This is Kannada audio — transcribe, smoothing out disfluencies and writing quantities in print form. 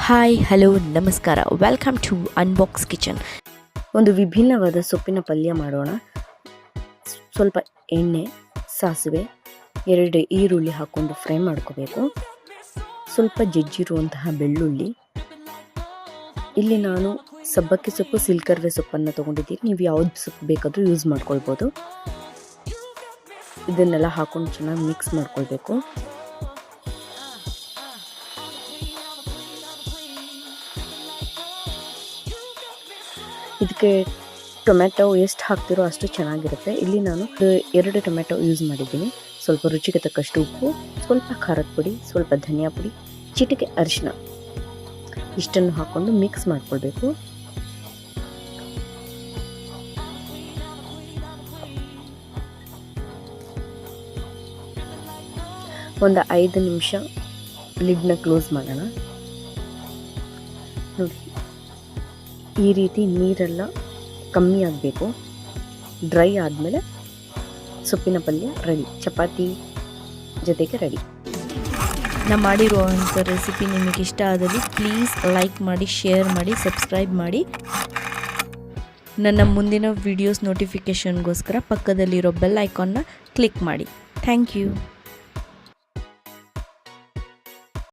ಹಾಯ್ ಹಲೋ ನಮಸ್ಕಾರ ವೆಲ್ಕಮ್ ಟು ಅನ್ಬಾಕ್ಸ್ ಕಿಚನ್. ಒಂದು ವಿಭಿನ್ನವಾದ ಸೊಪ್ಪಿನ ಪಲ್ಯ ಮಾಡೋಣ. ಸ್ವಲ್ಪ ಎಣ್ಣೆ, ಸಾಸಿವೆ, 2 ಈರುಳ್ಳಿ ಹಾಕ್ಕೊಂಡು ಫ್ರೈ ಮಾಡ್ಕೋಬೇಕು. ಸ್ವಲ್ಪ ಜಜ್ಜಿರುವಂತಹ ಬೆಳ್ಳುಳ್ಳಿ. ಇಲ್ಲಿ ನಾನು ಸಬ್ಬಕ್ಕಿ ಸೊಪ್ಪು, ಸಿಲ್ಕರ್ವೆ ಸೊಪ್ಪನ್ನು ತೊಗೊಂಡಿದ್ದೀನಿ. ನೀವು ಯಾವ್ದು ಸೊಪ್ಪು ಬೇಕಾದರೂ ಯೂಸ್ ಮಾಡ್ಕೊಳ್ಬೋದು. ಇದನ್ನೆಲ್ಲ ಹಾಕ್ಕೊಂಡು ಚೆನ್ನಾಗಿ ಮಿಕ್ಸ್ ಮಾಡ್ಕೊಳ್ಬೇಕು. ಇದಕ್ಕೆ ಟೊಮೆಟೊ ಎಷ್ಟು ಹಾಕ್ತಿರೋ ಅಷ್ಟು ಚೆನ್ನಾಗಿರುತ್ತೆ. ಇಲ್ಲಿ ನಾನು 2 ಟೊಮೆಟೊ ಯೂಸ್ ಮಾಡಿದ್ದೀನಿ. ಸ್ವಲ್ಪ ರುಚಿಗೆ ತಕ್ಕಷ್ಟು ಉಪ್ಪು, ಸ್ವಲ್ಪ ಖಾರದ ಪುಡಿ, ಸ್ವಲ್ಪ ಧನಿಯಾ ಪುಡಿ, ಚಿಟಿಕೆ ಅರಿಶಿನ ಇಷ್ಟನ್ನು ಹಾಕ್ಕೊಂಡು ಮಿಕ್ಸ್ ಮಾಡ್ಕೊಳ್ಬೇಕು. ಒಂದು 5 ನಿಮಿಷ ಲಿಡ್ನ ಕ್ಲೋಸ್ ಮಾಡೋಣ. ನೋಡಿ, ಈ ರೀತಿ ನೀರೆಲ್ಲ ಕಮ್ಮಿ ಆಗಬೇಕು. ಡ್ರೈ ಆದಮೇಲೆ ಸೊಪ್ಪಿನ ಪಲ್ಯ ರೆಡಿ. ಚಪಾತಿ ಜೊತೆಗೆ ರೆಡಿ. ನಾನು ಮಾಡಿರುವಂಥ ರೆಸಿಪಿ ನಿಮಗೆ ಇಷ್ಟ ಆದಲ್ಲಿ ಪ್ಲೀಸ್ ಲೈಕ್ ಮಾಡಿ, ಶೇರ್ ಮಾಡಿ, ಸಬ್ಸ್ಕ್ರೈಬ್ ಮಾಡಿ. ನನ್ನ ಮುಂದಿನ ವಿಡಿಯೋಸ್ ನೋಟಿಫಿಕೇಷನ್ಗೋಸ್ಕರ ಪಕ್ಕದಲ್ಲಿರೋ ಬೆಲ್ ಐಕಾನ್ನ ಕ್ಲಿಕ್ ಮಾಡಿ. Thank you.